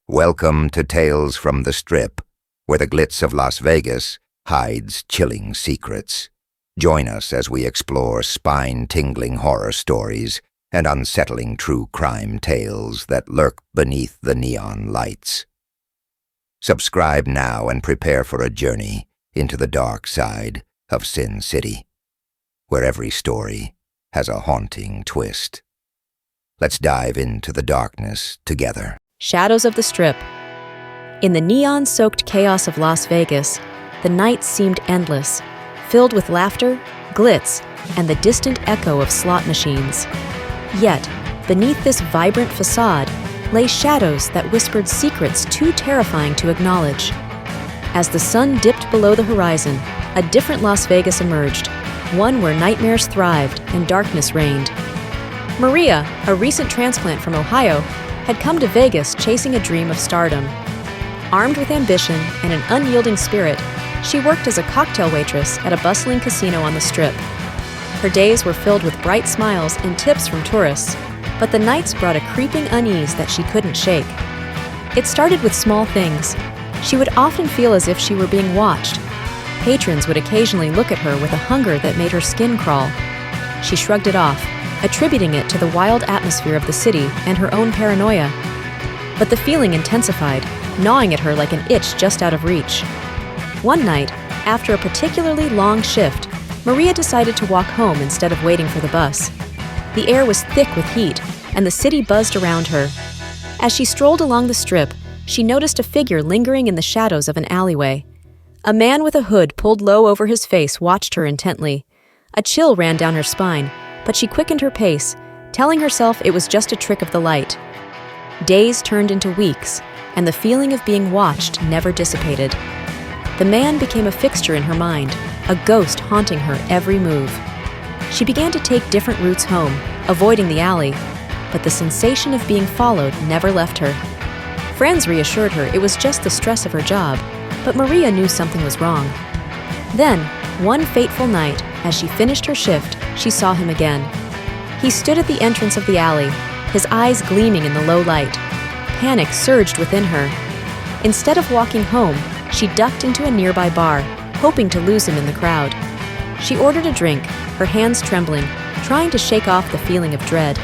Welcome to Tales from the Strip, where the glitz of Las Vegas hides chilling secrets. Join us as we explore spine-tingling horror stories and unsettling true crime tales that lurk beneath the neon lights. Subscribe now and prepare for a journey into the dark side of Sin City, where every story has a haunting twist. Let's dive into the darkness together. Shadows of the Strip. In the neon-soaked chaos of Las Vegas, the nights seemed endless, filled with laughter, glitz, and the distant echo of slot machines. Yet, beneath this vibrant facade lay shadows that whispered secrets too terrifying to acknowledge. As the sun dipped below the horizon, a different Las Vegas emerged, one where nightmares thrived and darkness reigned. Maria, a recent transplant from Ohio, had come to Vegas chasing a dream of stardom. Armed with ambition and an unyielding spirit, she worked as a cocktail waitress at a bustling casino on the Strip. Her days were filled with bright smiles and tips from tourists, but the nights brought a creeping unease that she couldn't shake. It started with small things. She would often feel as if she were being watched. Patrons would occasionally look at her with a hunger that made her skin crawl. She shrugged it off, attributing it to the wild atmosphere of the city and her own paranoia. But the feeling intensified, gnawing at her like an itch just out of reach. One night, after a particularly long shift, Maria decided to walk home instead of waiting for the bus. The air was thick with heat, and the city buzzed around her. As she strolled along the Strip, she noticed a figure lingering in the shadows of an alleyway. A man with a hood pulled low over his face watched her intently. A chill ran down her spine, but she quickened her pace, telling herself it was just a trick of the light. Days turned into weeks, and the feeling of being watched never dissipated. The man became a fixture in her mind, a ghost haunting her every move. She began to take different routes home, avoiding the alley, but the sensation of being followed never left her. Friends reassured her it was just the stress of her job, but Maria knew something was wrong. Then, one fateful night, as she finished her shift, she saw him again. He stood at the entrance of the alley, his eyes gleaming in the low light. Panic surged within her. Instead of walking home, she ducked into a nearby bar, hoping to lose him in the crowd. She ordered a drink, her hands trembling, trying to shake off the feeling of dread.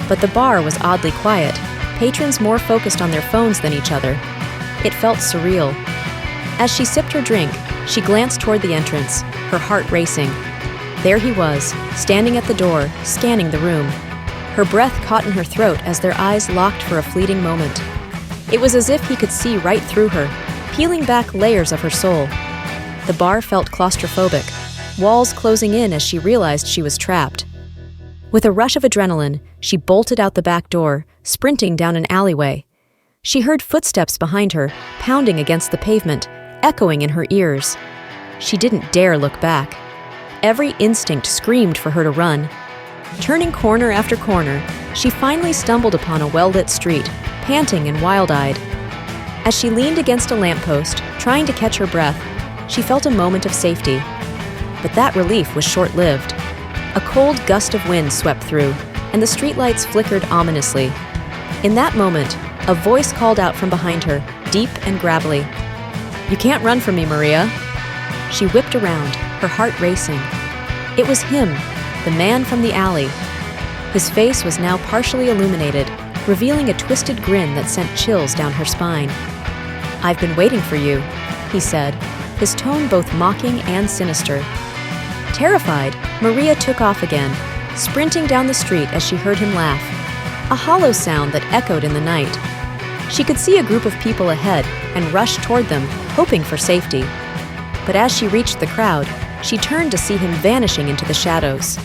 But the bar was oddly quiet, patrons more focused on their phones than each other. It felt surreal. As she sipped her drink, she glanced toward the entrance, her heart racing. There he was, standing at the door, scanning the room. Her breath caught in her throat as their eyes locked for a fleeting moment. It was as if he could see right through her, peeling back layers of her soul. The bar felt claustrophobic, walls closing in as she realized she was trapped. With a rush of adrenaline, she bolted out the back door, sprinting down an alleyway. She heard footsteps behind her, pounding against the pavement, echoing in her ears. She didn't dare look back. Every instinct screamed for her to run. Turning corner after corner, she finally stumbled upon a well-lit street, panting and wild-eyed. As she leaned against a lamppost, trying to catch her breath, she felt a moment of safety. But that relief was short-lived. A cold gust of wind swept through, and the streetlights flickered ominously. In that moment, a voice called out from behind her, deep and gravelly. "You can't run from me, Maria." She whipped around, her heart racing. It was him, the man from the alley. His face was now partially illuminated, revealing a twisted grin that sent chills down her spine. "I've been waiting for you," he said, his tone both mocking and sinister. Terrified, Maria took off again, sprinting down the street as she heard him laugh, a hollow sound that echoed in the night. She could see a group of people ahead and rushed toward them, hoping for safety. But as she reached the crowd, she turned to see him vanishing into the shadows.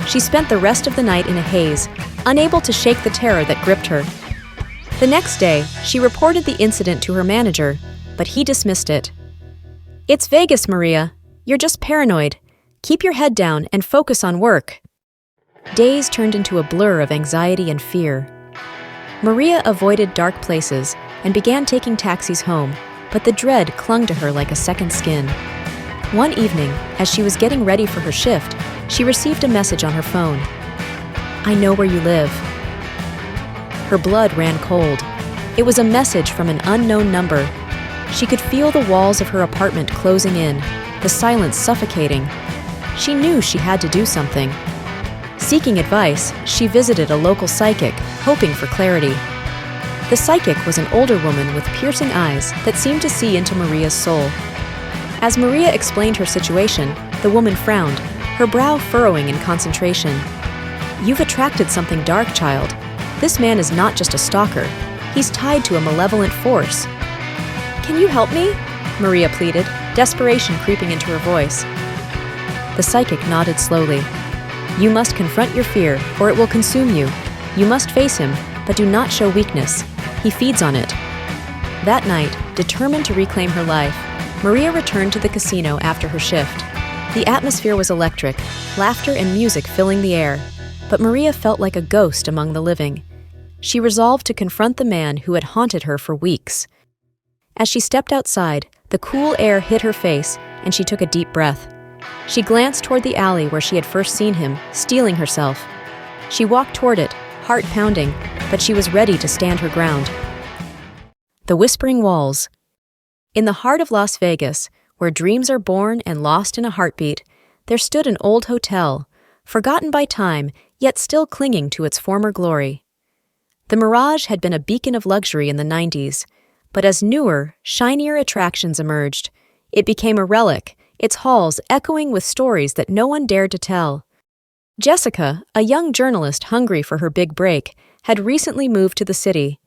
She spent the rest of the night in a haze, unable to shake the terror that gripped her. The next day, she reported the incident to her manager, but he dismissed it. "It's Vegas, Maria. You're just paranoid. Keep your head down and focus on work." Days turned into a blur of anxiety and fear. Maria avoided dark places and began taking taxis home, but the dread clung to her like a second skin. One evening, as she was getting ready for her shift, she received a message on her phone. "I know where you live." Her blood ran cold. It was a message from an unknown number. She could feel the walls of her apartment closing in, the silence suffocating. She knew she had to do something. Seeking advice, she visited a local psychic, hoping for clarity. The psychic was an older woman with piercing eyes that seemed to see into Maria's soul. As Maria explained her situation, the woman frowned, her brow furrowing in concentration. "You've attracted something dark, child. This man is not just a stalker. He's tied to a malevolent force." "Can you help me?" Maria pleaded, desperation creeping into her voice. The psychic nodded slowly. "You must confront your fear, or it will consume you. You must face him, but do not show weakness. He feeds on it." That night, determined to reclaim her life, Maria returned to the casino after her shift. The atmosphere was electric, laughter and music filling the air, but Maria felt like a ghost among the living. She resolved to confront the man who had haunted her for weeks. As she stepped outside, the cool air hit her face, and she took a deep breath. She glanced toward the alley where she had first seen him, steeling herself. She walked toward it, heart pounding, but she was ready to stand her ground. The Whispering Walls. In the heart of Las Vegas, where dreams are born and lost in a heartbeat, there stood an old hotel, forgotten by time, yet still clinging to its former glory. The Mirage had been a beacon of luxury in the 90s, but as newer, shinier attractions emerged, it became a relic, its halls echoing with stories that no one dared to tell. Jessica, a young journalist hungry for her big break, had recently moved to the city.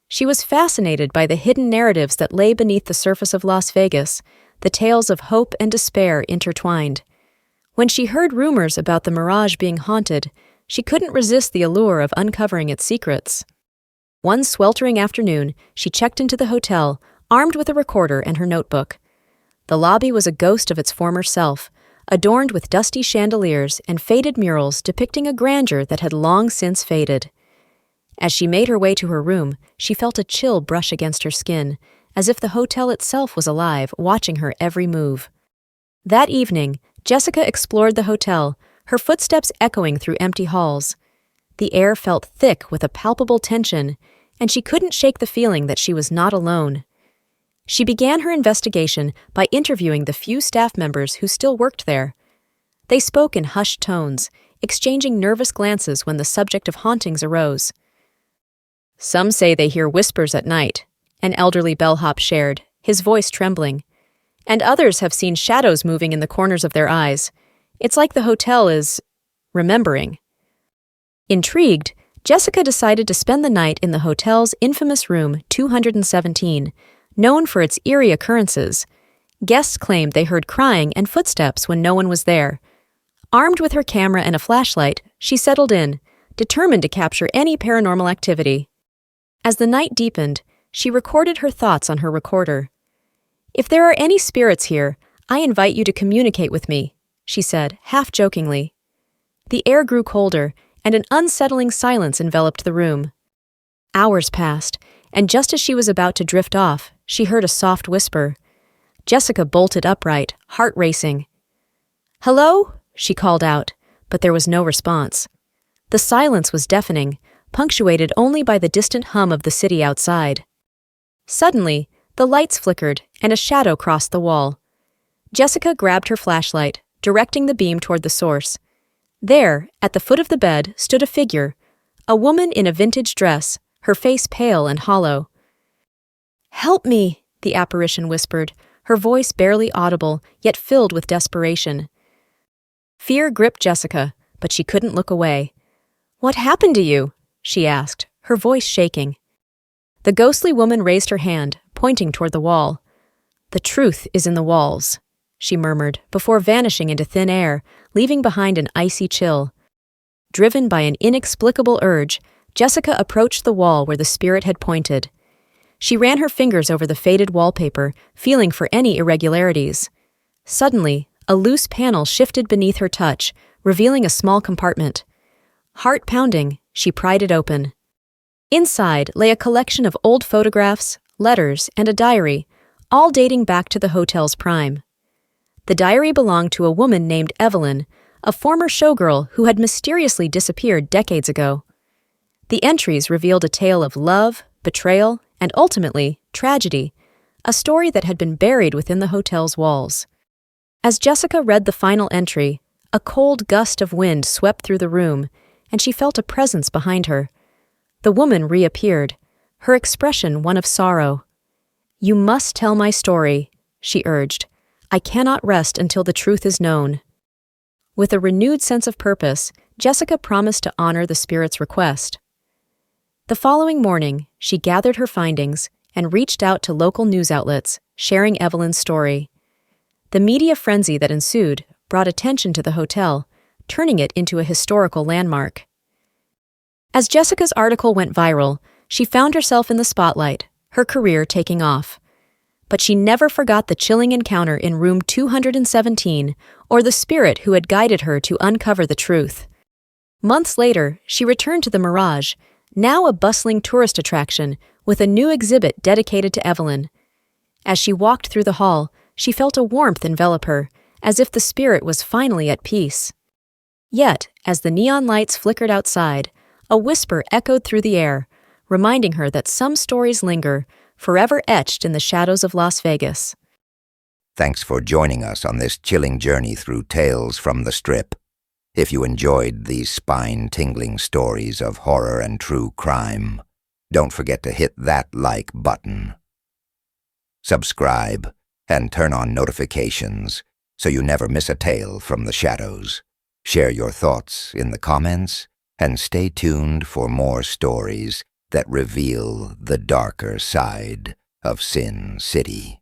She was fascinated by the hidden narratives that lay beneath the surface of Las Vegas, the tales of hope and despair intertwined. When she heard rumors about the Mirage being haunted, she couldn't resist the allure of uncovering its secrets. One sweltering afternoon, she checked into the hotel, armed with a recorder and her notebook. The lobby was a ghost of its former self, adorned with dusty chandeliers and faded murals depicting a grandeur that had long since faded. As she made her way to her room, she felt a chill brush against her skin, as if the hotel itself was alive, watching her every move. That evening, Jessica explored the hotel, her footsteps echoing through empty halls. The air felt thick with a palpable tension, and she couldn't shake the feeling that she was not alone. She began her investigation by interviewing the few staff members who still worked there. They spoke in hushed tones, exchanging nervous glances when the subject of hauntings arose. "Some say they hear whispers at night," an elderly bellhop shared, his voice trembling. "And others have seen shadows moving in the corners of their eyes. It's like the hotel is remembering." Intrigued, Jessica decided to spend the night in the hotel's infamous room 217, known for its eerie occurrences. Guests claimed they heard crying and footsteps when no one was there. Armed with her camera and a flashlight, she settled in, determined to capture any paranormal activity. As the night deepened, she recorded her thoughts on her recorder. "If there are any spirits here, I invite you to communicate with me," she said, half-jokingly. The air grew colder, and an unsettling silence enveloped the room. Hours passed, and just as she was about to drift off, she heard a soft whisper. Jessica bolted upright, heart racing. "Hello?" she called out, but there was no response. The silence was deafening, punctuated only by the distant hum of the city outside. Suddenly, the lights flickered, and a shadow crossed the wall. Jessica grabbed her flashlight, directing the beam toward the source. There, at the foot of the bed, stood a figure, a woman in a vintage dress, her face pale and hollow. "Help me," the apparition whispered, her voice barely audible, yet filled with desperation. Fear gripped Jessica, but she couldn't look away. "What happened to you?" she asked, her voice shaking. The ghostly woman raised her hand, pointing toward the wall. "The truth is in the walls," she murmured, before vanishing into thin air, leaving behind an icy chill. Driven by an inexplicable urge, Jessica approached the wall where the spirit had pointed. She ran her fingers over the faded wallpaper, feeling for any irregularities. Suddenly, a loose panel shifted beneath her touch, revealing a small compartment. Heart pounding, she pried it open. Inside lay a collection of old photographs, letters, and a diary, all dating back to the hotel's prime. The diary belonged to a woman named Evelyn, a former showgirl who had mysteriously disappeared decades ago. The entries revealed a tale of love, betrayal, and ultimately, tragedy, a story that had been buried within the hotel's walls. As Jessica read the final entry, a cold gust of wind swept through the room, and she felt a presence behind her. The woman reappeared, her expression one of sorrow. "You must tell my story," she urged. "I cannot rest until the truth is known." With a renewed sense of purpose, Jessica promised to honor the spirit's request. The following morning, she gathered her findings and reached out to local news outlets, sharing Evelyn's story. The media frenzy that ensued brought attention to the hotel, turning it into a historical landmark. As Jessica's article went viral, she found herself in the spotlight, her career taking off. But she never forgot the chilling encounter in room 217 or the spirit who had guided her to uncover the truth. Months later, she returned to the Mirage, now a bustling tourist attraction with a new exhibit dedicated to Evelyn. As she walked through the hall, she felt a warmth envelop her, as if the spirit was finally at peace. Yet, as the neon lights flickered outside, a whisper echoed through the air, reminding her that some stories linger, forever etched in the shadows of Las Vegas. Thanks for joining us on this chilling journey through tales from the Strip. If you enjoyed these spine-tingling stories of horror and true crime, don't forget to hit that like button. Subscribe and turn on notifications so you never miss a tale from the shadows. Share your thoughts in the comments and stay tuned for more stories that reveal the darker side of Sin City.